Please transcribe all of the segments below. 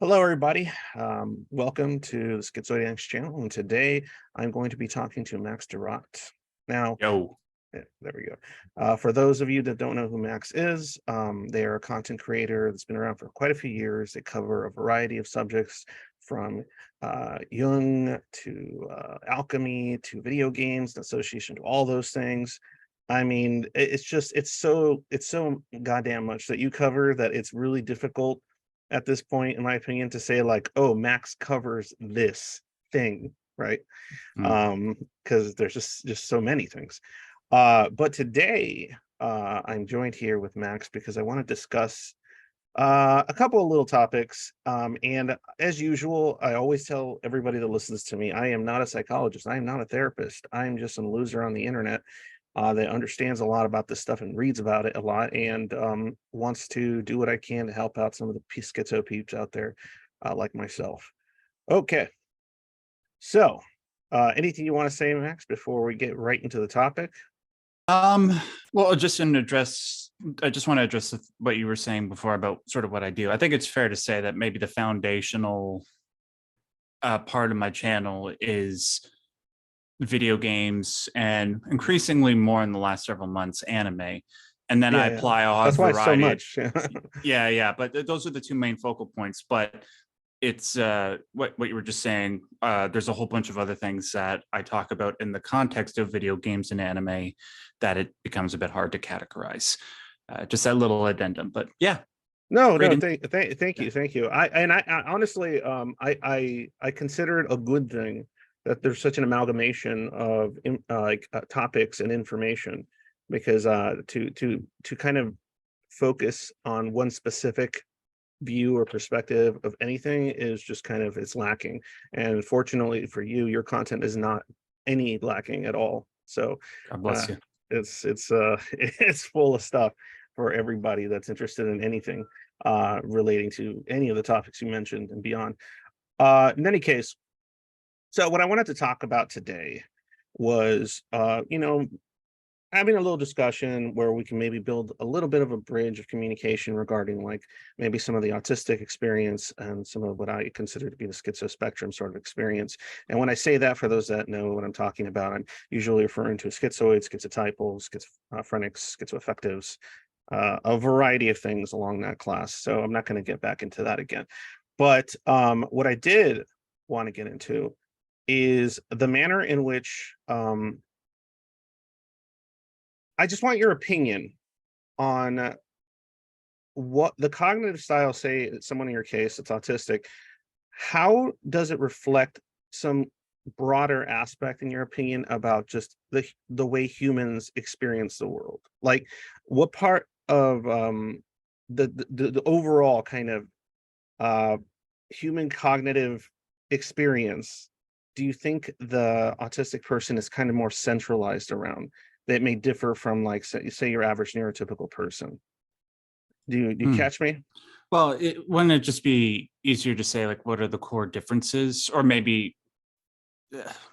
Hello, everybody. Welcome to the Schizoid channel, and today I'm going to be talking to Max Derrat. Now, Yo. there we go. For those of you that don't know who Max is, they are a content creator that's been around for quite a few years. They cover a variety of subjects from Jung to alchemy to video games, in association to all those things. I mean, it's so goddamn much that you cover that it's really difficult at this point, in my opinion, to say like, oh, Max covers this thing, right? Mm. Because there's just so many things. But today, I'm joined here with Max because I want to discuss a couple of little topics. And as usual, I always tell everybody that listens to me, I am not a psychologist. I am not a therapist. I am just some loser on the internet that understands a lot about this stuff and reads about it a lot and wants to do what I can to help out some of the schizo peeps out there like myself. Okay, so anything you want to say, Max, before we get right into the topic? Well, just in address, I just want to address what you were saying before about sort of what I do. I think it's fair to say that maybe the foundational part of my channel is video games and increasingly more in the last several months, anime. And then I Yeah, apply a that's why it's so variety of, much. yeah, but those are the two main focal points. But it's what you were just saying. There's a whole bunch of other things that I talk about in the context of video games and anime that it becomes a bit hard to categorize. Just that little addendum, but yeah. No, Great. thank you. I honestly, I consider it a good thing that there's such an amalgamation of topics and information, because to kind of focus on one specific view or perspective of anything is just kind of, it's lacking. And fortunately for you, your content is not any lacking at all. So God uh, bless you. it's it's full of stuff for everybody that's interested in anything relating to any of the topics you mentioned and beyond. In any case, so what I wanted to talk about today was having a little discussion where we can maybe build a little bit of a bridge of communication regarding like maybe some of the autistic experience and some of what I consider to be the schizo spectrum sort of experience. And when I say that, for those that know what I'm talking about, I'm usually referring to schizoids, schizotypals, schizophrenics, schizoaffectives, a variety of things along that class. So I'm not going to get back into that again. But what I did want to get into is the manner in which I just want your opinion on what the cognitive style, say someone in your case that's autistic, how does it reflect some broader aspect, in your opinion, about just the way humans experience the world? Like, what part of the overall kind of uh human cognitive experience do you think the autistic person is kind of more centralized around, that may differ from, like, say your average neurotypical person? Do you Hmm. catch me? Well, wouldn't it just be easier to say like what are the core differences, or maybe,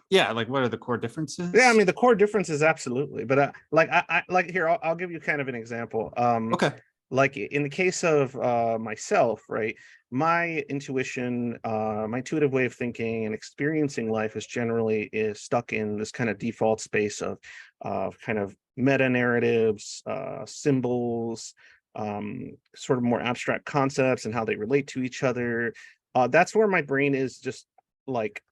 yeah, like what are the core Yeah, I differences? mean, the core difference is absolutely, but like I like, here, I'll give you kind of an example. Okay. Like in the case of myself, right? My intuition, my intuitive way of thinking and experiencing life is stuck in this kind of default space of kind of meta narratives, symbols, sort of more abstract concepts and how they relate to each other. That's where my brain is, just like,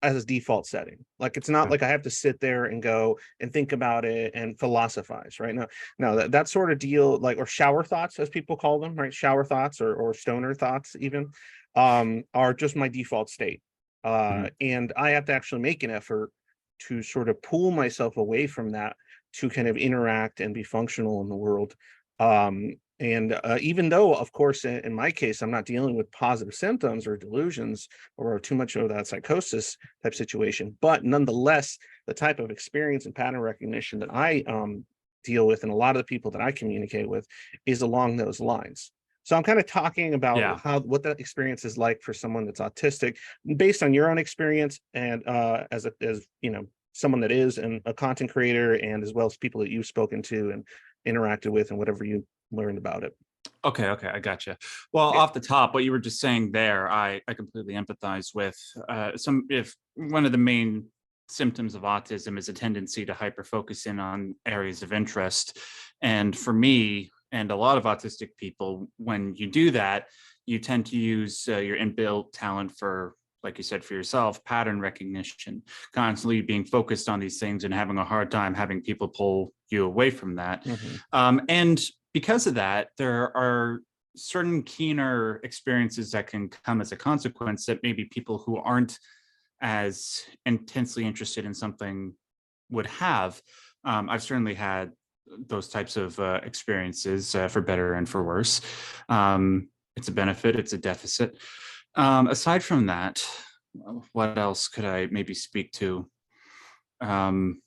as a default setting. Like, it's not Okay. like I have to sit there and go and think about it and philosophize, right? No, that sort of deal, like, or shower thoughts, as people call them, right? Shower thoughts, or stoner thoughts even, are just my default state. Mhm. And I have to actually make an effort to sort of pull myself away from that to kind of interact and be functional in the world. And even though, of course, in my case, I'm not dealing with positive symptoms or delusions or too much of that psychosis type situation, but nonetheless, the type of experience and pattern recognition that I deal with, and a lot of the people that I communicate with, is along those lines. So I'm kind of talking about Yeah. what that experience is like for someone that's autistic, based on your own experience, and as someone that is a content creator, and as well as people that you've spoken to and interacted with, and whatever you learned about it. Okay, I gotcha. Well, Yeah. off the top, what you were just saying there, I completely empathize with. If one of the main symptoms of autism is a tendency to hyper focus in on areas of interest, and for me and a lot of autistic people, when you do that, you tend to use your inbuilt talent for, like you said, for yourself, pattern recognition, constantly being focused on these things and having a hard time having people pull you away from that. Hmm. And because of that, there are certain keener experiences that can come as a consequence that maybe people who aren't as intensely interested in something would have. I've certainly had those types of experiences, for better and for worse. It's a benefit, it's a deficit. Aside from that, what else could I maybe speak to? Um,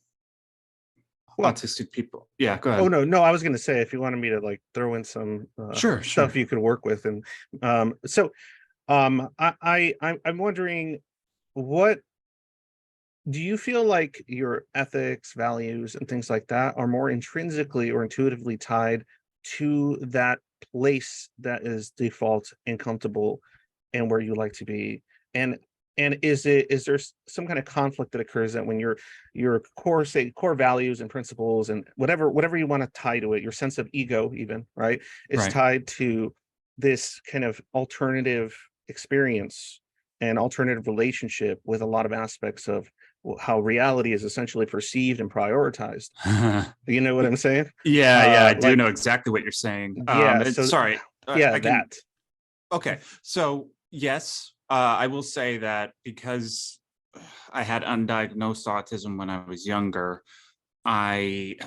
Well, Autistic people. Yeah, go oh ahead. no, I was going to say if you wanted me to like throw in some Sure, stuff sure. you could work with, and so I'm wondering, what do you feel like your ethics, values, and things like that are more intrinsically or intuitively tied to that place that is default and comfortable and where you like to be? And is there some kind of conflict that occurs that when your core, say, core values and principles and whatever you want to tie to it, your sense of ego even, right, is Right. tied to this kind of alternative experience and alternative relationship with a lot of aspects of how reality is essentially perceived and prioritized. You know what I'm saying? Yeah, I do Like, know exactly what you're saying. yeah, so Sorry, yeah, I can. that. Okay, so yes, I will say that because I had undiagnosed autism when I was younger, I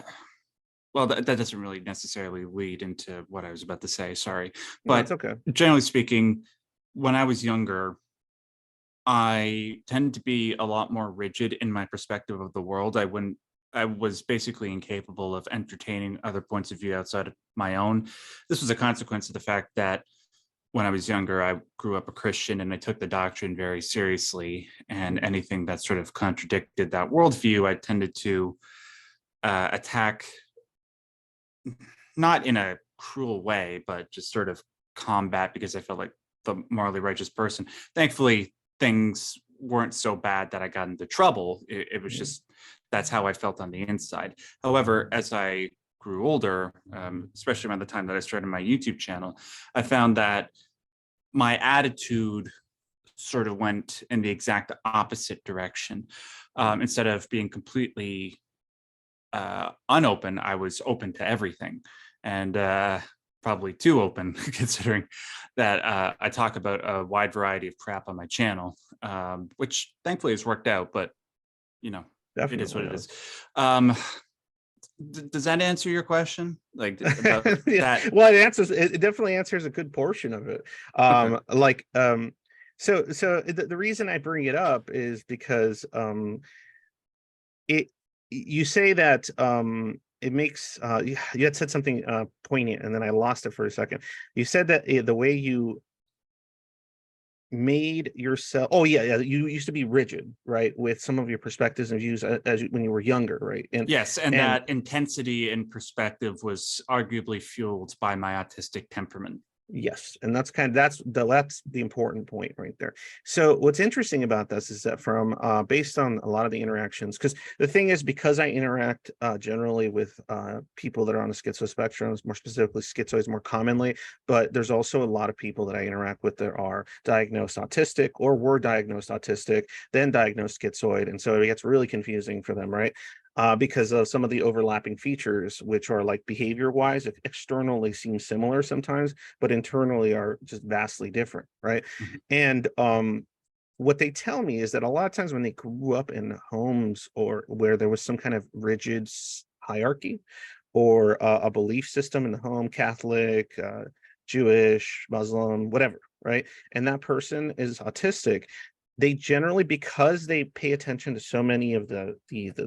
well, that doesn't really necessarily lead into what I was about to say. Sorry, No, it's but okay. generally speaking, when I was younger, I tend to be a lot more rigid in my perspective of the world. I was basically incapable of entertaining other points of view outside of my own. This was a consequence of the fact that when I was younger, I grew up a Christian and I took the doctrine very seriously. And Mhm. anything that sort of contradicted that worldview, I tended to attack, not in a cruel way, but just sort of combat because I felt like the morally righteous person. Thankfully, things weren't so bad that I got into trouble. It was Mhm. just that's how I felt on the inside. However, as I grew older, especially around the time that I started my YouTube channel, I found that my attitude sort of went in the exact opposite direction. Instead of being completely unopen, I was open to everything, and probably too open, considering that I talk about a wide variety of crap on my channel, which thankfully has worked out. But you know, it is what Definitely, it yeah. is. Um, does that answer your question? Like about Yeah, that? well, it definitely answers a good portion of it. Okay. Like, so the reason I bring it up is because it you say that it makes you had said something poignant, and then I lost it for a second. You said that the way you made yourself, oh yeah, you used to be rigid, right, with some of your perspectives and views when you were younger, right? Yes, and And that intensity and perspective was arguably fueled by my autistic temperament. Yes, and that's the important point right there. So what's interesting about this is that from based on a lot of the interactions, because the thing is, because I interact generally with people that are on the schizo spectrum, more specifically schizoids more commonly, but there's also a lot of people that I interact with that are diagnosed autistic or were diagnosed autistic, then diagnosed schizoid, and so it gets really confusing for them, right? Because of some of the overlapping features, which are like behavior wise, externally seem similar sometimes, but internally are just vastly different, right? Mhm. And what they tell me is that a lot of times when they grew up in homes or where there was some kind of rigid hierarchy or a belief system in the home, Catholic, Jewish, Muslim, whatever, right? And that person is autistic. They generally, because they pay attention to so many of the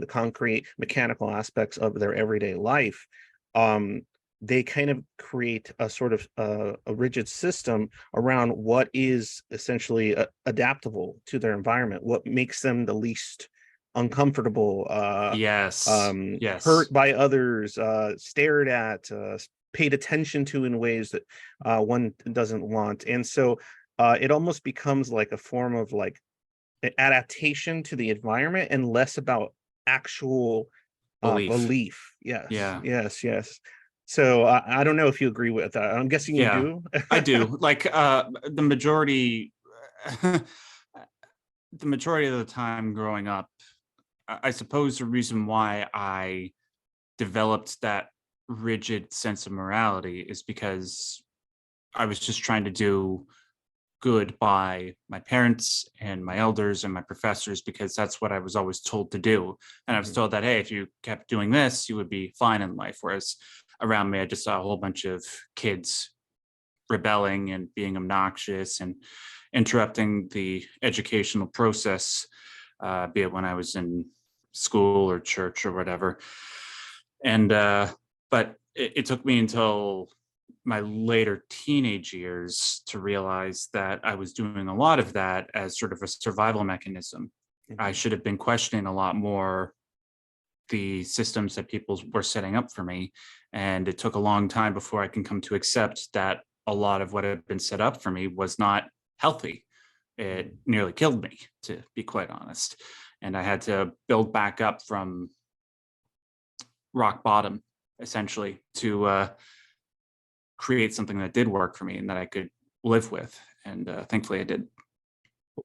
concrete mechanical aspects of their everyday life, um, they kind of create a sort of a rigid system around what is essentially adaptable to their environment, what makes them the least uncomfortable, Yes, hurt yes. by others, stared at, paid attention to in ways that one doesn't want. And so it almost becomes like a form of like adaptation to the environment and less about actual Belief. belief. Yes, Yeah. yes. So I don't know if you agree with that. I'm guessing you Yeah, do. I do. Like the majority, the majority of the time growing up, I suppose the reason why I developed that rigid sense of morality is because I was just trying to do good by my parents and my elders and my professors, because that's what I was always told to do. And I was Mhm. told that, hey, if you kept doing this, you would be fine in life. Whereas around me, I just saw a whole bunch of kids rebelling and being obnoxious and interrupting the educational process, be it when I was in school or church or whatever. And but it took me until my later teenage years to realize that I was doing a lot of that as sort of a survival mechanism. I Mhm. should have been questioning a lot more the systems that people were setting up for me. And it took a long time before I can come to accept that a lot of what had been set up for me was not healthy. It nearly killed me, to be quite honest. And I had to build back up from rock bottom, essentially, to create something that did work for me and that I could live with. And thankfully I did.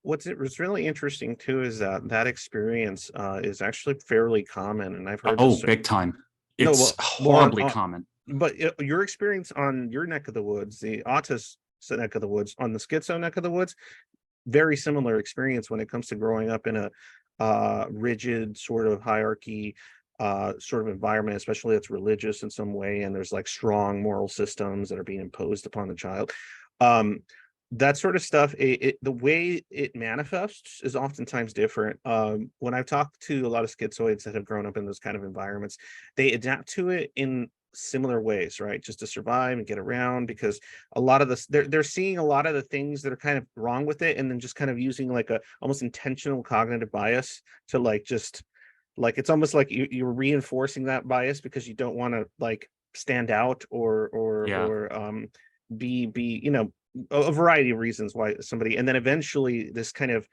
What's really interesting too is that that experience is actually fairly common, and I've heard Oh, this. big time. No, It's well, horribly common. but your experience on your neck of the woods, the autist neck of the woods, on the schizo neck of the woods, very similar experience when it comes to growing up in a rigid sort of hierarchy sort of environment, especially it's religious in some way, and there's like strong moral systems that are being imposed upon the child. Um, that sort of stuff, the way it manifests is oftentimes different. When I've talked to a lot of schizoids that have grown up in those kind of environments, they adapt to it in similar ways, right? Just to survive and get around, because a lot of this, they're seeing a lot of the things that are kind of wrong with it, and then just kind of using like a almost intentional cognitive bias to like just like it's almost like you're reinforcing that bias because you don't want to like stand out Yeah. or be a variety of reasons why somebody, and then eventually this kind of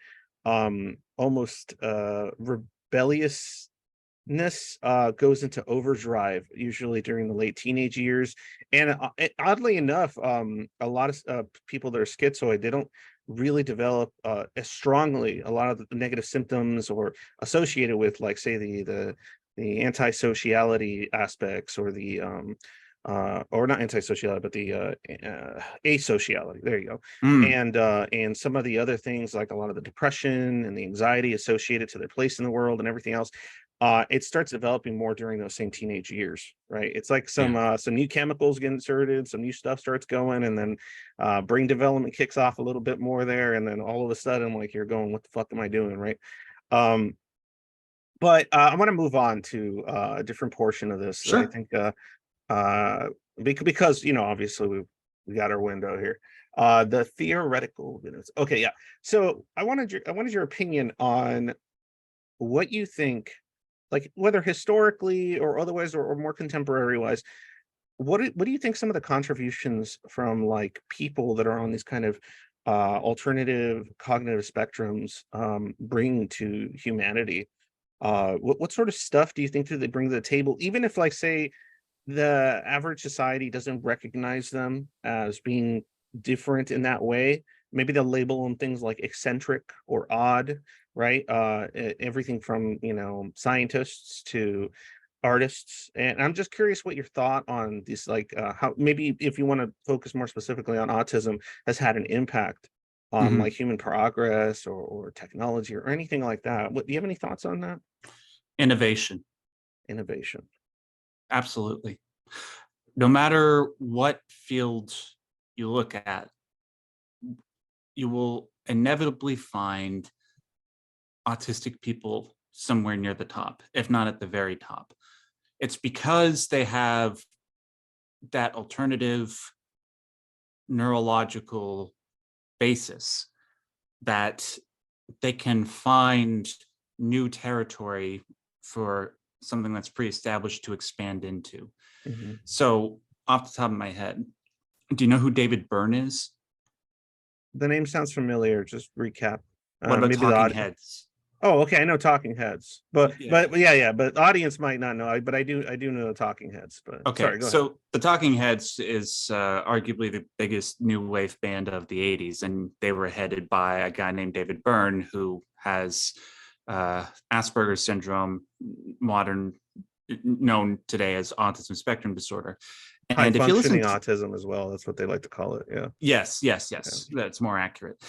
almost rebelliousness goes into overdrive, usually during the late teenage years. And oddly enough, a lot of people that are schizoid, they don't really develop as strongly a lot of the negative symptoms or associated with, like, say, the antisociality aspects, or the or not antisociality, but the asociality. There you go. Mm, And some of the other things, like a lot of the depression and the anxiety associated to their place in the world and everything else, it starts developing more during those same teenage years, right? It's like yeah. some new chemicals get inserted, some new stuff starts going, and then brain development kicks off a little bit more there, and then all of a sudden, like, you're going, what the fuck am I doing, right? um but I want to move on to a different portion of this that I Sure. think uh because obviously we got our window here, the theoretical evidence. Okay, yeah. So I wanted your opinion on what you think, like, whether historically or otherwise, or more contemporary wise, what do you think some of the contributions from, like, people that are on these kind of alternative cognitive spectrums bring to humanity? What sort of stuff do you think that they bring to the table, even if, like, say, the average society doesn't recognize them as being different in that way? Maybe they'll label them things like eccentric or odd, right? Everything from, scientists to artists. And I'm just curious what your thought on this, like, how, maybe if you want to focus more specifically on autism, has had an impact on, Hmm. like, human progress or technology or anything like that. Do you have any thoughts on that? Innovation. Innovation. Absolutely. No matter what field you look at, you will inevitably find autistic people somewhere near the top, if not at the very top. It's because they have that alternative neurological basis that they can find new territory for something that's pre-established to expand into. Hmm. So off the top of my head, do you know who David Byrne is? The name sounds familiar. Just recap. What about Maybe the Talking odd. Heads? Oh, okay. I know Talking Heads, but Yeah. yeah. But the audience might not know. But I do know the Talking Heads. But Okay, sorry, go ahead. so the Talking Heads is arguably the biggest new wave band of the 80s, and they were headed by a guy named David Byrne, who has Asperger's syndrome, modern known today as autism spectrum disorder. High And if you listen functioning to, autism as well. That's what they like to call it. Yeah. yes, Yeah. that's more accurate.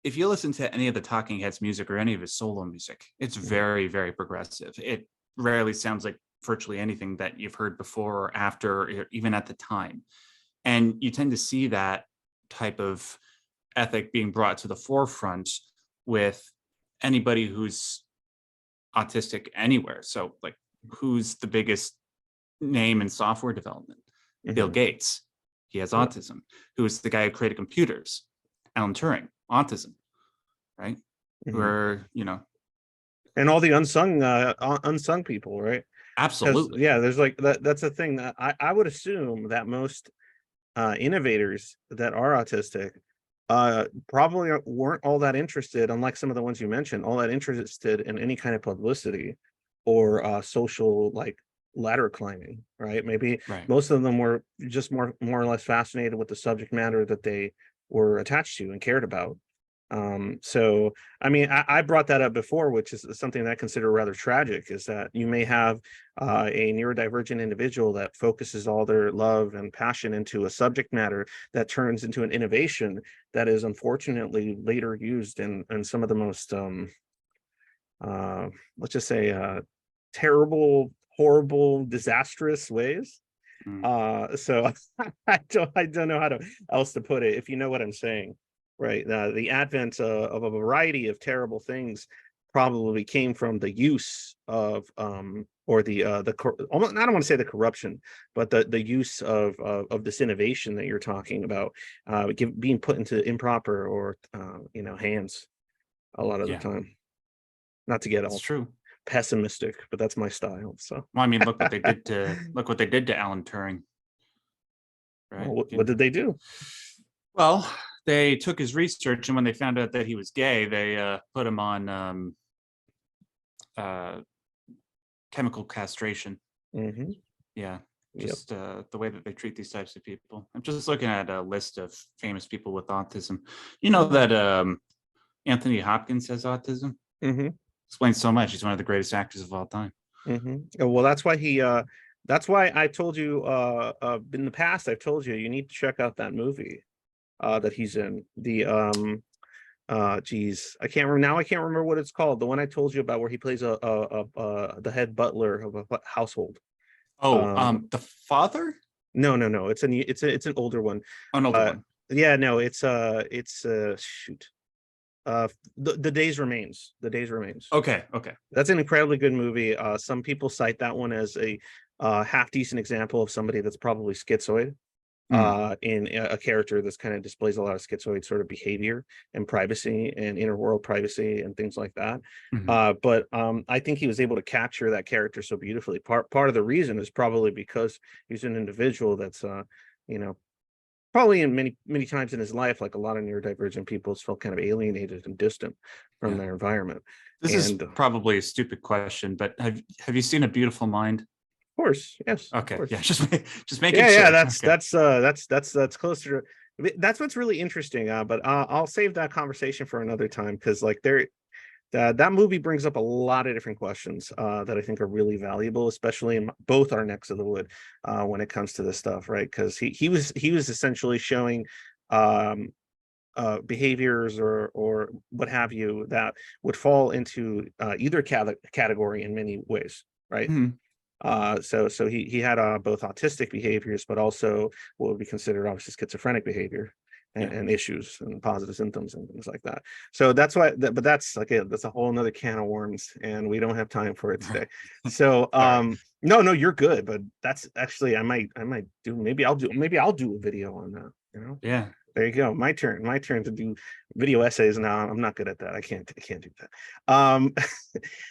If you listen to any of the Talking Heads music or any of his solo music, it's very, very progressive. It rarely sounds like virtually anything that you've heard before or after, or even at the time. And you tend to see that type of ethic being brought to the forefront with anybody who's autistic anywhere. So, like, who's the biggest name in software development? Bill Gates. He has autism. Who's the guy who created computers? Alan Turing, autism, right? Where, and all the unsung people, right? absolutely. Yeah, there's like that's a thing that I would assume that most innovators that are autistic probably weren't all that interested, unlike some of the ones you mentioned, all that interested in any kind of publicity or social like ladder climbing, right? Maybe Right. most of them were just more or less fascinated with the subject matter that they were attached to and cared about. So I mean, I brought that up before, which is something that I consider rather tragic, is that you may have a neurodivergent individual that focuses all their love and passion into a subject matter that turns into an innovation that is unfortunately later used in some of the most let's just say terrible, horrible, disastrous ways. So I don't know how else to put it, if you know what I'm saying, right? The advent of a variety of terrible things probably came from the use of or almost, I don't want to say the corruption, but the use of this innovation that you're talking about being put into improper or hands a lot of the time. Not to get That's all true. pessimistic, but that's my style. So Well, I mean, look what they did to Alan Turing. Right. well, what did they do? Well, they took his research, and when they found out that he was gay, they put him on chemical castration. Yeah, just the way that they treat these types of people. I'm just looking at a list of famous people with autism. You know that Anthony Hopkins has autism. Explains so much. He's one of the greatest actors of all time. Well, that's why that's why I told you in the past, I've told you need to check out that movie that he's in. The geez, I can't remember what it's called. The one I told you about where he plays the head butler of a household. The father? No. It's an older one. An older one. Yeah, no, it's shoot. The Days Remains. Okay. That's an incredibly good movie. Some people cite that one as a half decent example of somebody that's probably schizoid, in a character that's kind of displays a lot of schizoid sort of behavior and privacy and inner world privacy and things like that. But I think he was able to capture that character so beautifully. Part of the reason is probably because he's an individual that's probably in many times in his life, like a lot of neurodivergent people, felt kind of alienated and distant from their environment. This is probably a stupid question, but have you seen A Beautiful Mind? Of course, yes. Okay, course. yeah, just making sure. Yeah, that's closer to. That's what's really interesting. But I'll save that conversation for another time, because like that movie brings up a lot of different questions that I think are really valuable, especially in both our necks of the wood when it comes to this stuff, right? Because he was essentially showing behaviors or what have you that would fall into either category in many ways, right? So he had both autistic behaviors, but also what would be considered obviously schizophrenic behavior and issues and positive symptoms and things like that. So that's why, but that's that's a whole nother can of worms, and we don't have time for it today. So no, you're good, but that's actually I might do maybe I'll do a video on that. Yeah, There you go. My turn. My turn to do video essays now. I'm not good at that. I can't do that.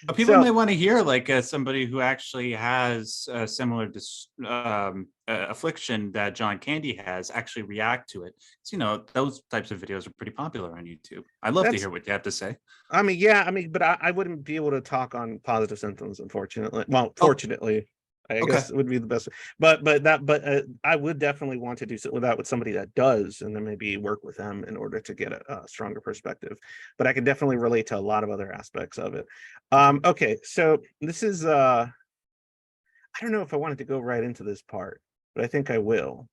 But people So may want to hear like somebody who actually has a similar affliction that John Candy has actually react to it. So, those types of videos are pretty popular on YouTube. I'd love to that's hear what you have to say. I mean, yeah, I mean, but I wouldn't be able to talk on positive symptoms, unfortunately. Well, Oh, fortunately, I okay. guess it would be the best. But I would definitely want to do that with somebody that does, and then maybe work with them in order to get a stronger perspective. But I can definitely relate to a lot of other aspects of it. Okay, so this is I don't know if I wanted to go right into this part, but I think I will.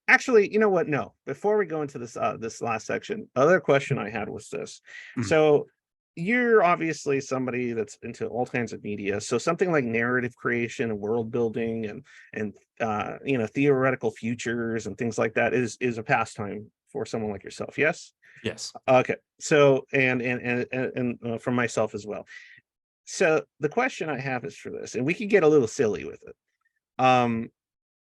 Actually, you know what? No, before we go into this last section, other question I had was this. Mhm. So you're obviously somebody that's into all kinds of media. So something like narrative creation and world building and theoretical futures and things like that is a pastime for someone like yourself. Yes. Yes. Okay. So and for myself as well. So the question I have is for this, and we can get a little silly with it. Um,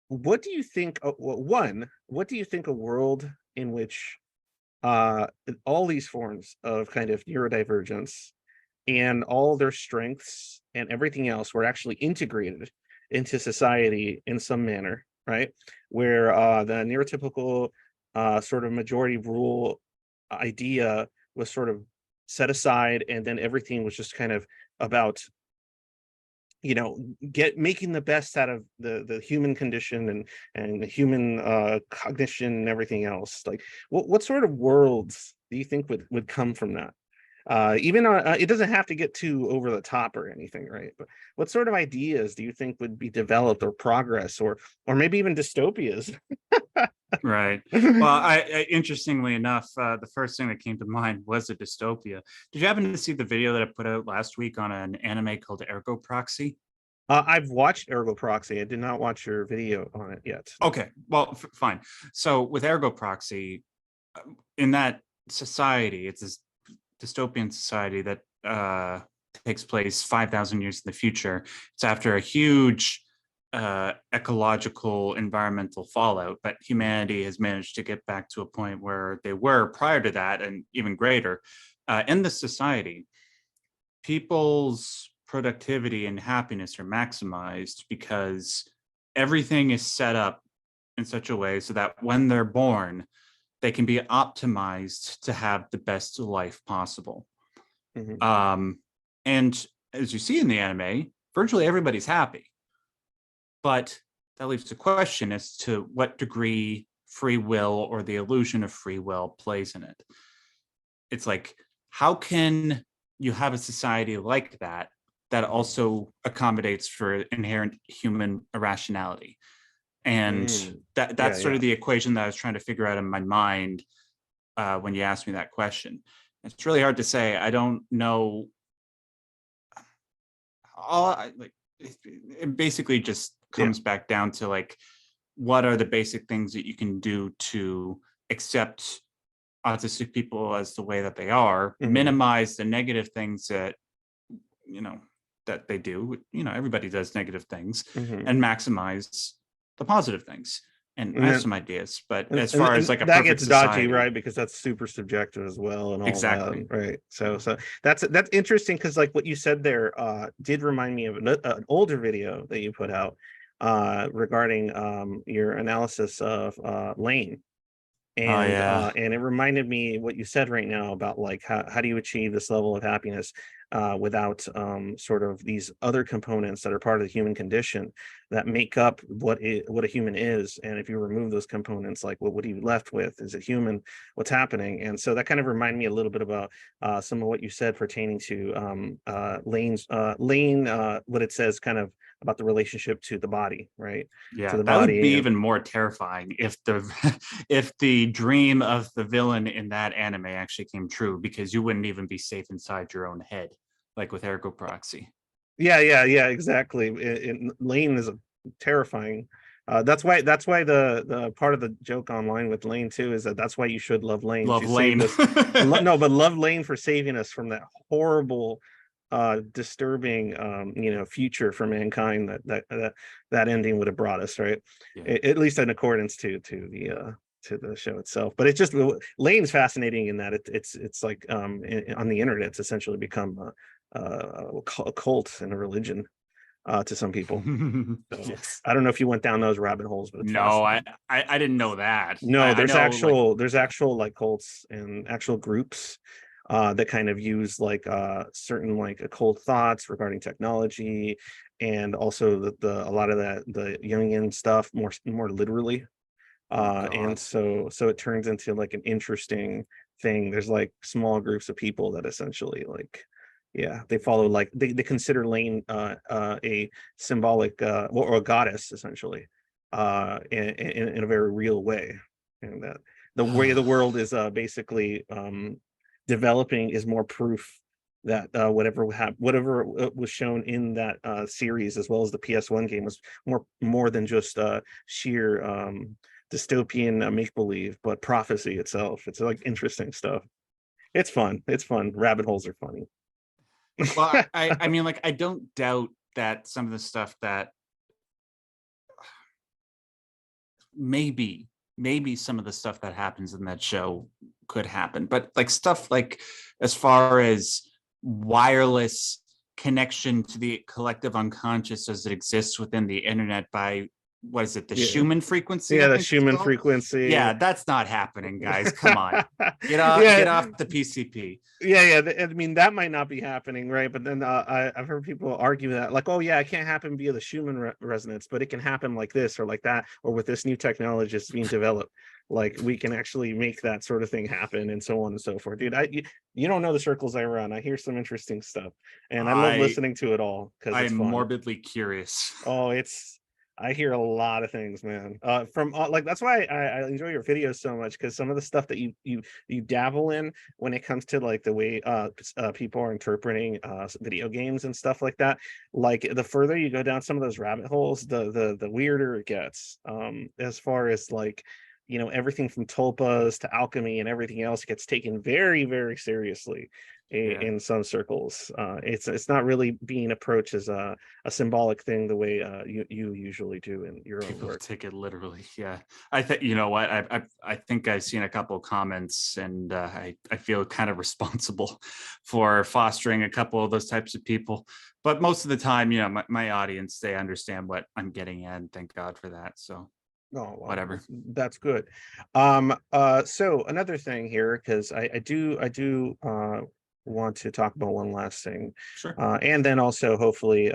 what do you think what do you think a world in which uh all these forms of kind of neurodivergence and all their strengths and everything else were actually integrated into society in some manner, right? Where the neurotypical sort of majority rule idea was sort of set aside, and then everything was just kind of about get making the best out of the human condition and the human cognition and everything else. Like what sort of worlds do you think would come from that? Even it doesn't have to get too over the top or anything, right? But what sort of ideas do you think would be developed, or progress, or maybe even dystopias? Right. Well, interestingly enough, the first thing that came to mind was a dystopia. Did you happen to see the video that I put out last week on an anime called Ergo Proxy? I've watched Ergo Proxy. I did not watch your video on it yet. Okay, well, fine. So with Ergo Proxy, in that society, it's this dystopian society that takes place 5,000 years in the future. It's after a huge ecological environmental fallout, but humanity has managed to get back to a point where they were prior to that, and even greater. In the society, people's productivity and happiness are maximized because everything is set up in such a way so that when they're born, they can be optimized to have the best life possible. Mhm. And as you see in the anime, virtually everybody's happy. But that leaves the question as to what degree free will or the illusion of free will plays in it. It's like, how can you have a society like that that also accommodates for inherent human irrationality? And Yeah, that's sort yeah. of the equation that I was trying to figure out in my mind when you asked me that question. It's really hard to say. I don't know. It basically just Yeah. comes back down to like, what are the basic things that you can do to accept autistic people as the way that they are, Mhm. minimize the negative things that you know that they do. Everybody does negative things, Mhm. and maximize the positive things. And I And have then some ideas, but and, as and far as and like a that perfect gets dodgy, society, right? Because that's super subjective as well, and all that, exactly. right? So that's interesting, because like what you said there did remind me of an older video that you put out regarding your analysis of Lane. Oh yeah. And it reminded me what you said right now about like how do you achieve this level of happiness without sort of these other components that are part of the human condition that make up what a human is. And if you remove those components, like what are you left with? Is it human? What's happening? And so that kind of reminded me a little bit about some of what you said pertaining to Lane, what it says kind of about the relationship to the body, right? To Yeah, the that would be body. even more terrifying if the if the dream of the villain in that anime actually came true, because you wouldn't even be safe inside your own head, like with Ergo Proxy. Yeah, exactly. Lane is terrifying. That's why the part of the joke online with Lane too is that's why you should love Lane. She Love saved Lane. us. No, but love Lane for saving us from that horrible, disturbing, future for mankind that ending would have brought us, right? Yeah. At least in accordance to to the show itself. But it's just Lane's fascinating in that it's like on the internet it's essentially become a cult and a religion to some people. So, Yes. I don't know if you went down those rabbit holes, but it's No, I didn't know that. no, I there's know, like, there's actual like cults and actual groups that kind of use like certain like occult thoughts regarding technology, and also the a lot of that the Jungian stuff more literally. oh And God. so it turns into like an interesting thing. There's like small groups of people that essentially like, yeah, they follow like they consider Lane a symbolic or a goddess essentially in a very real way, and that the way the world is basically developing is more proof that whatever was shown in that series as well as the PS1 game was more than just sheer dystopian make-believe, but prophecy itself. It's like interesting stuff. It's fun. It's fun. Rabbit holes are funny. Well, I mean, like, I don't doubt that some of the stuff that maybe some of the stuff that happens in that show could happen, but like stuff like as far as wireless connection to the collective unconscious as it exists within the internet by, what is it, the Yeah. Schumann frequency? Yeah, I the think it's Schumann called. frequency. Yeah, that's not happening, guys. Come on. Get Yeah, off the PCP. yeah. I mean, that might not be happening, right? But then I've heard people argue that, like, oh yeah, it can't happen via the Schumann resonance, but it can happen like this or like that, or with this new technology that's being developed, like we can actually make that sort of thing happen, and so on and so forth. Dude, you don't know the circles I run. I hear some interesting stuff, and I love listening to it all because it's I'm fun. morbidly curious. Oh, I hear a lot of things, man. From like that's why I enjoy your videos so much, because some of the stuff that you dabble in when it comes to like the way people are interpreting video games and stuff like that. Like the further you go down some of those rabbit holes, the weirder it gets. As far as like, you know, everything from tulpas to alchemy and everything else gets taken very, very seriously in some circles. It's not really being approached as a symbolic thing the way you usually do in your own People work. take it literally. Yeah, I think, you know what, I think I've seen a couple of comments, and I feel kind of responsible for fostering a couple of those types of people. But most of the time, you know, my audience, they understand what I'm getting at, and thank God for that. So Oh, well, whatever. that's good. So another thing here, because I do want to talk about one last thing, Sure. and then also hopefully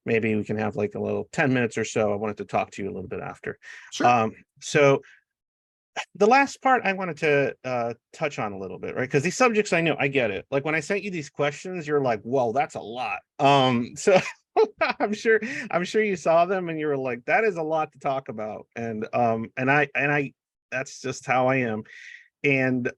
maybe we can have like a little 10 minutes or so. I wanted to talk to you a little bit after. Sure. So the last part I wanted to touch on a little bit, right? Because these subjects, I know, I get it. Like when I sent you these questions, you're like, "Whoa, that's a lot." So I'm sure you saw them and you were like, "That is a lot to talk about." And I that's just how I am. And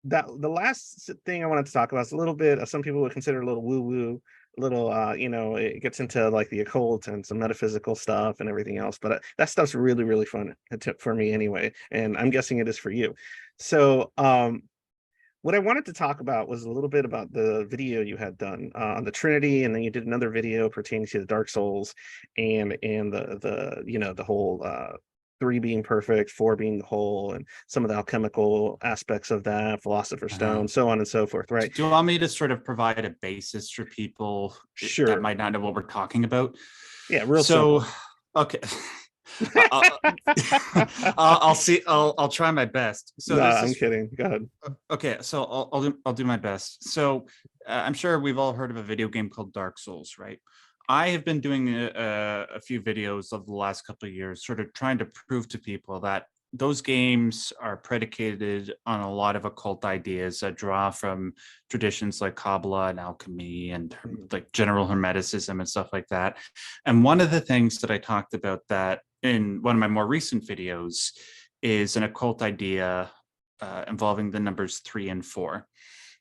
that the last thing I wanted to talk about is a little bit. Some people would consider a little woo woo, a little you know, it gets into like the occult and some metaphysical stuff and everything else, but that stuff's really really fun for me anyway, and I'm guessing it is for you. So what I wanted to talk about was a little bit about the video you had done on the Trinity, and then you did another video pertaining to the Dark Souls, and the you know, the whole 3 being perfect, 4 being the whole, and some of the alchemical aspects of that, Philosopher's Stone, so on and so forth, right? Do you want me to sort of provide a basis for people that Sure. might not know what we're talking about? Yeah, real So, simple. okay. I'll see. I'll try my best. So No, there's I'm this. kidding. Go ahead. Okay, so I'll do my best. So I'm sure we've all heard of a video game called Dark Souls, right? I have been doing a few videos of the last couple of years, sort of trying to prove to people that those games are predicated on a lot of occult ideas that draw from traditions like Kabbalah and alchemy and like general hermeticism and stuff like that. And one of the things that I talked about that in one of my more recent videos is an occult idea involving the numbers 3 and 4.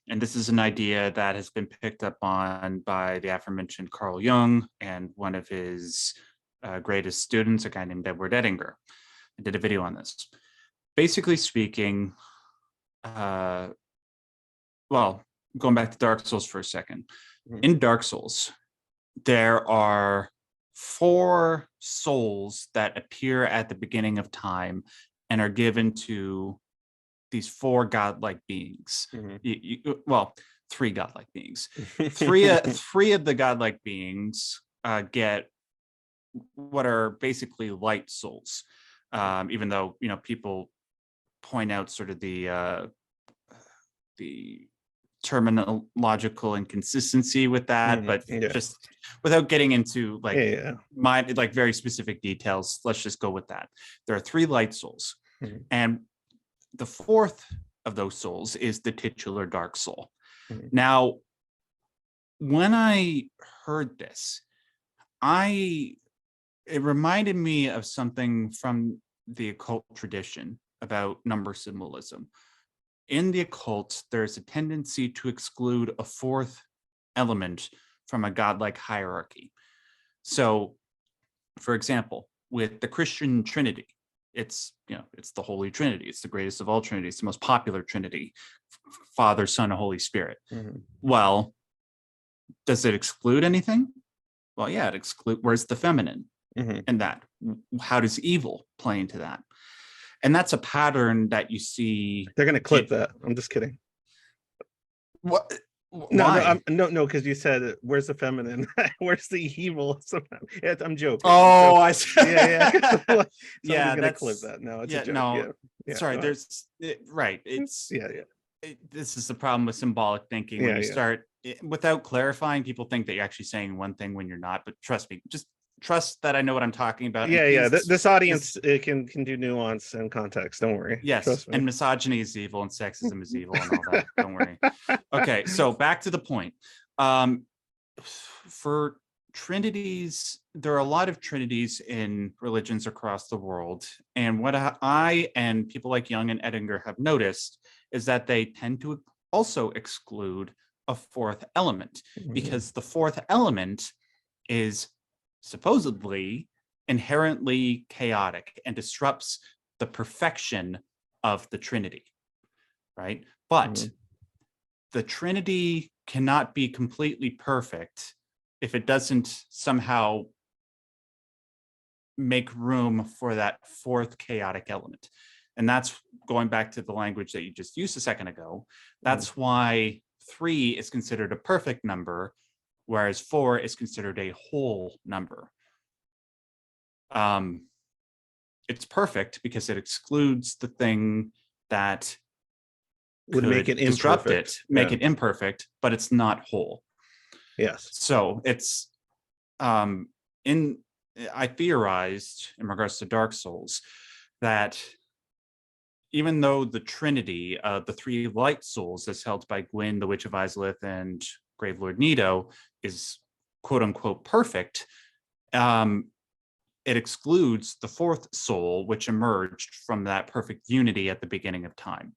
And this is an idea that has been picked up on by the aforementioned Carl Jung and one of his greatest students, a guy named Edward Edinger. I did a video on this. Basically speaking, well, going back to Dark Souls for a second. In Dark Souls, there are 4 souls that appear at the beginning of time and are given to these 4 godlike beings. Well, 3 godlike beings. Three of the godlike beings get what are basically light souls, even though people point out sort of the terminological inconsistency with that, but just without getting into like very specific details, let's just go with that. There are 3 light souls, and the 4th of those souls is the titular dark soul. Now, when I heard this, it reminded me of something from the occult tradition about number symbolism. In the occult, there's a tendency to exclude a 4th element from a godlike hierarchy. So, for example, with the Christian Trinity, it's the Holy Trinity. It's the greatest of all Trinities, the most popular Trinity: Father, Son, and Holy Spirit. Well, does it exclude anything? Well, yeah, it excludes. Where's the feminine in that? How does evil play into that? And that's a pattern that you see. They're going to clip that. I'm just kidding. What? No, no, because you said, "Where's the feminine? Where's the evil?" I'm joking. Oh, I see. Yeah. Yeah, gonna clip that. No, it's a joke. No, yeah. Sorry, right. It's this is the problem with symbolic thinking. When you start without clarifying, people think that you're actually saying one thing when you're not. But trust me, just trust that I know what I'm talking about. This audience can do nuance and context. Don't worry. Yes, and misogyny is evil and sexism is evil and all that. Don't worry. Okay, so back to the point. For trinities, there are a lot of trinities in religions across the world, and what I and people like Jung and Edinger have noticed is that they tend to also exclude a 4th element, because the 4th element is supposedly inherently chaotic and disrupts the perfection of the Trinity, right? But the Trinity cannot be completely perfect if it doesn't somehow make room for that 4th chaotic element. And that's going back to the language that you just used a second ago. That's why 3 is considered a perfect number, whereas 4 is considered a whole number. It's perfect because it excludes the thing that would make it disrupt it, make it imperfect, but it's not whole. Yes. So it's I theorized in regards to Dark Souls that even though the Trinity, the 3 light souls as held by Gwyn, the Witch of Izalith, and Gravelord Nito is quote unquote perfect, it excludes the 4th soul, which emerged from that perfect unity at the beginning of time.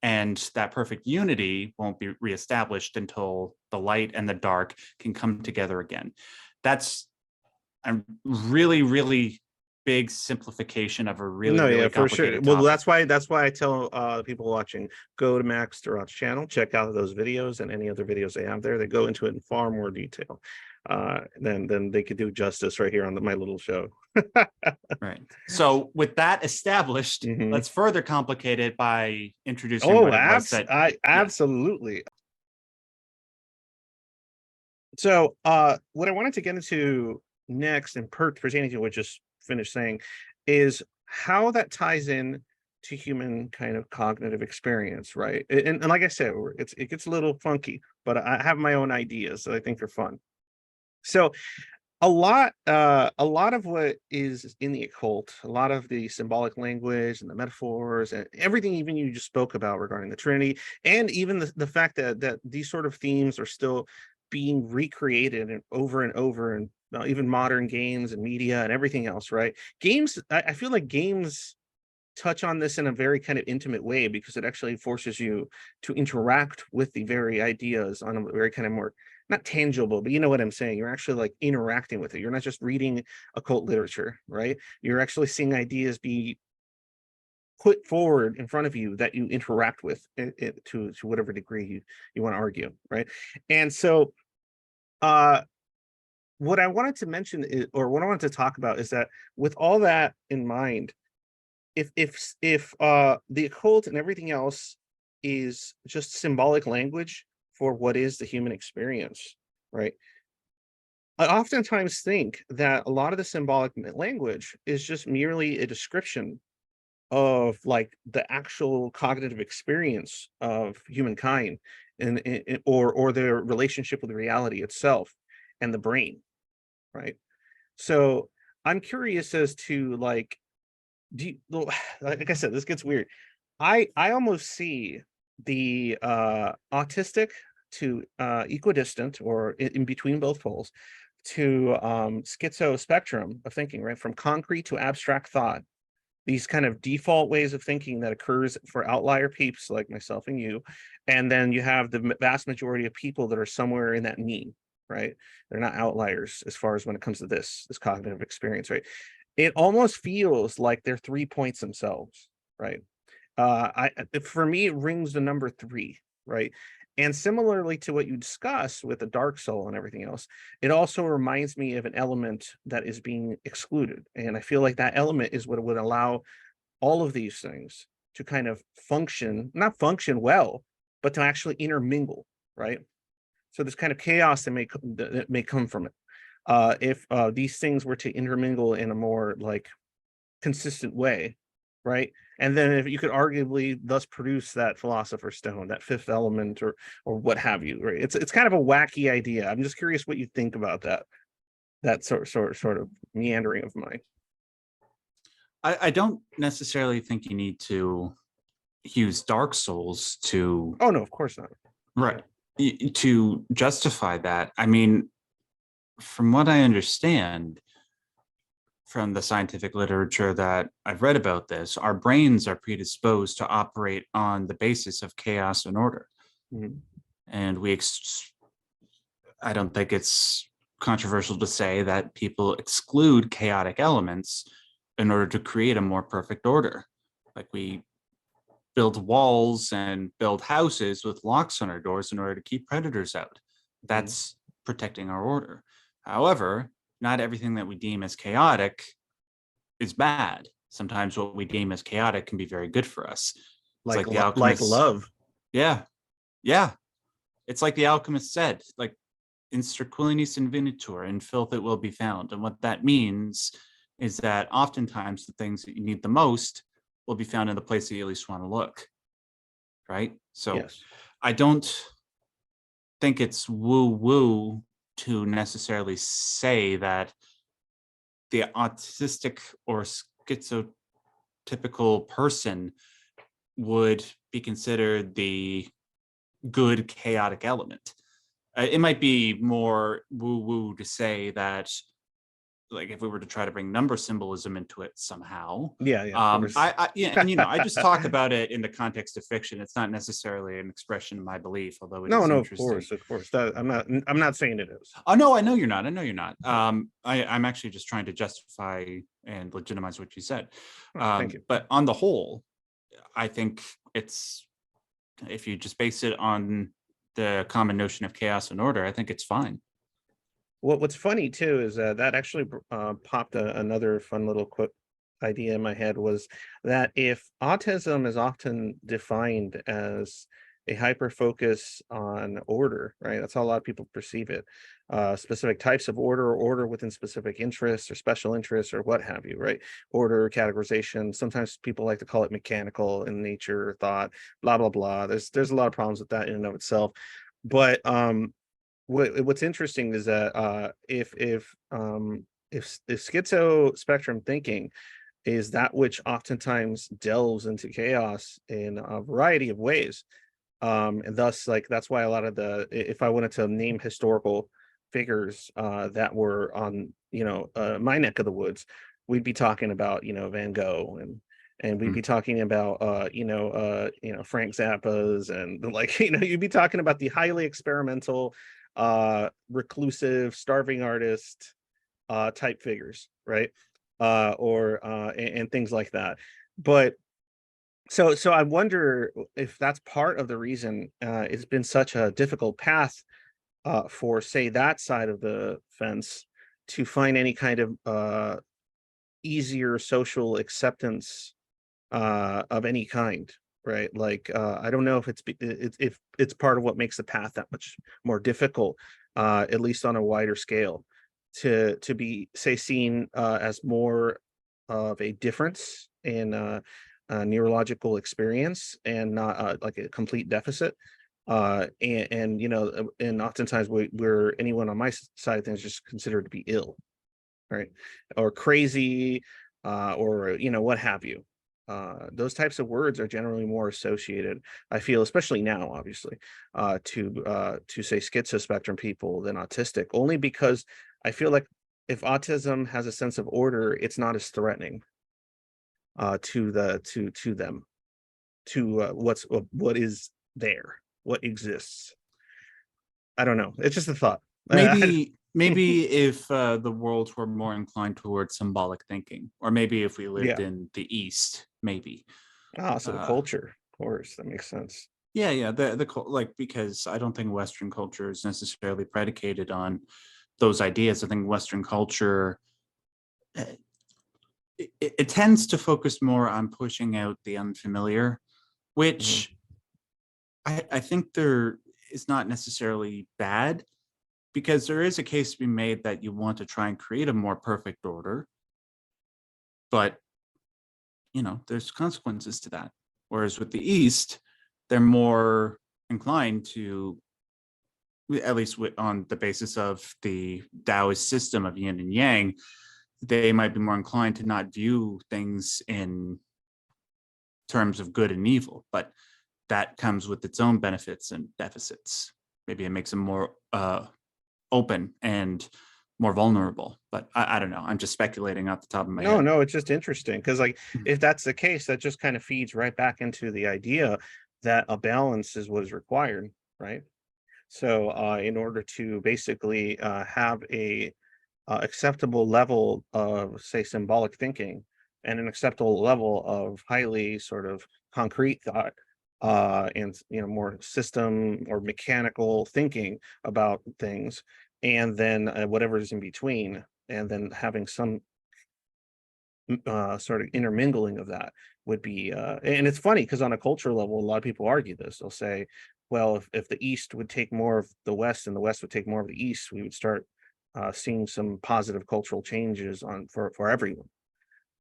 And that perfect unity won't be reestablished until the light and the dark can come together again. That's a really, really big simplification of a really, really complicated topic. Well, that's why I tell people watching, go to Max Derrat's channel, check out those videos and any other videos they have there. They go into it in far more detail than they could do justice right here on my little show. Right. So with that established, let's further complicate it by introducing absolutely. So what I wanted to get into next, and pertaining to what I just finished saying, is how that ties in to human kind of cognitive experience, right? And like I said, it gets a little funky, but I have my own ideas that I think are fun. So a lot of what is in the occult, a lot of the symbolic language and the metaphors and everything even you just spoke about regarding the Trinity, and even the fact that these sort of themes are still being recreated and over and even modern games and media and everything else, right? Games, I feel like games touch on this in a very kind of intimate way, because it actually forces you to interact with the very ideas on a very kind of more, not tangible, but you know what I'm saying. You're actually like interacting with it. You're not just reading occult literature, right? You're actually seeing ideas be put forward in front of you that you interact with it to whatever degree you want to argue, right? And so what I wanted to mention is, or what I wanted to talk about is that with all that in mind, if the occult and everything else is just symbolic language for what is the human experience, right? I oftentimes think that a lot of the symbolic language is just merely a description of like the actual cognitive experience of humankind, or their relationship with reality itself and the brain, right? So I'm curious as to like, do you, well, like I said, this gets weird. I almost see the autistic to equidistant, or in between both poles, to schizo spectrum of thinking, right? From concrete to abstract thought, these kind of default ways of thinking that occurs for outlier peeps like myself and you. And then you have the vast majority of people that are somewhere in that mean, right? They're not outliers as far as when it comes to this cognitive experience, right? It almost feels like they're 3 points themselves, right? For me, it rings the number 3, right? And similarly to what you discussed with the dark soul and everything else, it also reminds me of an element that is being excluded. And I feel like that element is what would allow all of these things to kind of function, not function well, but to actually intermingle, right? So this kind of chaos that may come from it. If these things were to intermingle in a more like consistent way, right? And then if you could arguably thus produce that philosopher's stone, that fifth element, or what have you, right? It's kind of a wacky idea. I'm just curious what you think about that sort of meandering of mine. I don't necessarily think you need to use Dark Souls to Oh no, of course not. right to justify that. I mean, from what I understand from the scientific literature that I've read about this, our brains are predisposed to operate on the basis of chaos and order. Mhm. And I don't think it's controversial to say that people exclude chaotic elements in order to create a more perfect order. Like we build walls and build houses with locks on our doors in order to keep predators out. That's protecting our order. However, not everything that we deem as chaotic is bad. Sometimes what we deem as chaotic can be very good for us. It's like the Like alchemist. love. Yeah. Yeah. It's like the alchemist said, like in sterquilinis invenitur, in filth it will be found. And what that means is that oftentimes the things that you need the most will be found in the place that you least want to look. Right. So Yes. I don't think it's woo-woo to necessarily say that the autistic or schizotypical person would be considered the good chaotic element. It might be more woo-woo to say that, like, if we were to try to bring number symbolism into it somehow. Yeah, of course. Yeah, and I just talk about it in the context of fiction. It's not necessarily an expression of my belief, although it No, is no, of interesting. course, of course. That I'm not saying it is. Oh no, I know you're not. I know you're not. I'm actually just trying to justify and legitimize what you said. Thank you. But on the whole, I think it's, if you just base it on the common notion of chaos and order, I think it's fine. What's funny too is that actually popped another fun little quick idea in my head, was that if autism is often defined as a hyper focus on order, right? That's how a lot of people perceive it. Specific types of order, or order within specific interests or special interests or what have you, right? Order, categorization. Sometimes people like to call it mechanical in nature, thought, blah, blah, blah. There's a lot of problems with that in and of itself. But what's interesting is that if schizo spectrum thinking is that which oftentimes delves into chaos in a variety of ways, and thus like that's why a lot of if I wanted to name historical figures that were on my neck of the woods, we'd be talking about Van Gogh, and we'd be talking about Frank Zappa's, and like you'd be talking about the highly experimental reclusive starving artist type figures, right? And things like that. But so I wonder if that's part of the reason it's been such a difficult path for, say, that side of the fence to find any kind of easier social acceptance of any kind, right? Like I don't know if it's part of what makes the path that much more difficult, at least on a wider scale, to be, say, seen as more of a difference in neurological experience and not like a complete deficit. And and oftentimes we're anyone on my side of things just considered to be ill, right, or crazy, or what have you. Those types of words are generally more associated, I feel, especially now, obviously, to say schizospectrum people than autistic, only because I feel like if autism has a sense of order, it's not as threatening to them, to what is there, what exists. I don't know. It's just a thought. Maybe if the worlds were more inclined towards symbolic thinking, or maybe if we lived Yeah. in the East, maybe. So the culture, of course, that makes sense. Yeah, like, because I don't think Western culture is necessarily predicated on those ideas. I think Western culture, it tends to focus more on pushing out the unfamiliar, which I think there is not necessarily bad, because there is a case to be made that you want to try and create a more perfect order, but there's consequences to that. Whereas with the East, they're more inclined to, at least on the basis of the Taoist system of yin and yang, they might be more inclined to not view things in terms of good and evil, but that comes with its own benefits and deficits. Maybe it makes them more open and more vulnerable, but I don't know. I'm just speculating off the top of my head. No, it's just interesting because, like, if that's the case, that just kind of feeds right back into the idea that a balance is what is required, right? So, in order to basically have a acceptable level of, say, symbolic thinking, and an acceptable level of highly sort of concrete thought, and more system or mechanical thinking about things, and then whatever is in between, and then having some sort of intermingling of that would be and it's funny because on a cultural level, a lot of people argue this. They'll say, well, if the East would take more of the West and the West would take more of the East, we would start seeing some positive cultural changes for everyone.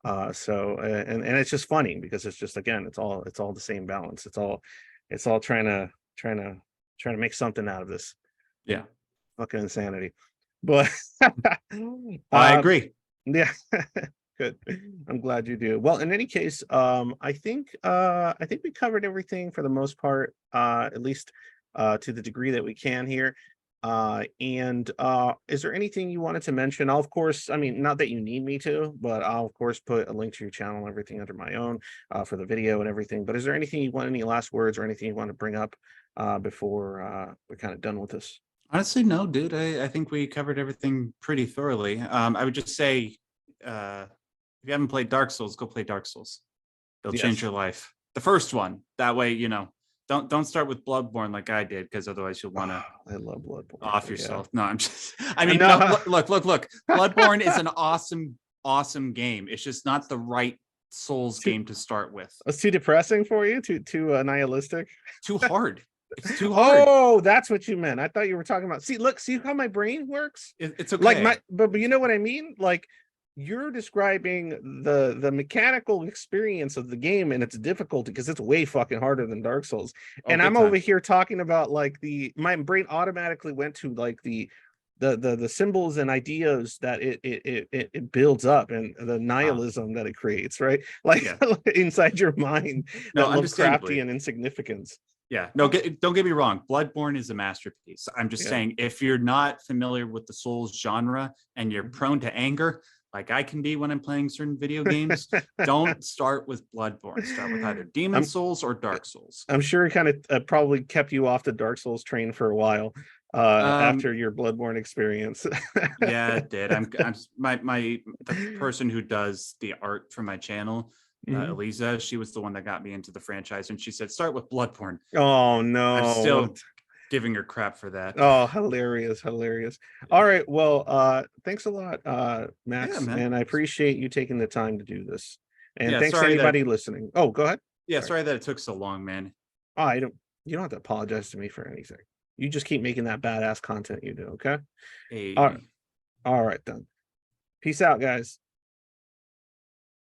And it's just funny because it's just, again, it's all the same balance. It's all trying to make something out of this Yeah, fucking insanity. But I agree. yeah. Good. I'm glad you do. Well, in any case, I think we covered everything for the most part, at least to the degree that we can here. And is there anything you wanted to mention? I'll, of course, I mean, not that you need me to, but I'll of course put a link to your channel and everything under my own for the video and everything. But is there anything you want, any last words or anything you want to bring up before we're kind of done with this? Honestly, no, dude. I think we covered everything pretty thoroughly. I would just say, if you haven't played Dark Souls, go play Dark Souls. They'll change your life. The first one. That way, don't start with Bloodborne like I did, because otherwise you'll want to I love Bloodborne. off yourself. Yeah. No, I'm just. I mean, No. no, look. Bloodborne is an awesome game. It's just not the right Souls game to start with. It's too depressing for you. Too nihilistic. Too hard. It's too hard. Oh, that's what you meant. I thought you were talking about. See how my brain works. It's okay. Like but you know what I mean. Like, you're describing the mechanical experience of the game and its difficulty, because it's way fucking harder than Dark Souls. And I'm over here talking about, like, my brain automatically went to, like, the symbols and ideas that it builds up, and the nihilism that it creates, right? Like, inside your mind, no, that love crafty and insignificance. Yeah, no, don't get me wrong. Bloodborne is a masterpiece. I'm just saying, if you're not familiar with the Souls genre and you're prone to anger, like I can be when I'm playing certain video games, don't start with Bloodborne. Start with either Demon Souls or Dark Souls. I'm sure it kind of probably kept you off the Dark Souls train for a while after your Bloodborne experience. Yeah, it did. I'm the person who does the art for my channel, Eliza, she was the one that got me into the franchise, and she said, start with Bloodborne. Oh no. I'm still giving her crap for that. Oh, hilarious. All right, well, thanks a lot, Max, and I appreciate you taking the time to do this. And Yeah, thanks to sorry that- anybody listening. Oh, go ahead. Yeah, Sorry. sorry that it took so long, man. Oh, you don't have to apologize to me for anything. You just keep making that badass content you do, okay? Hey. All right then. Peace out, guys.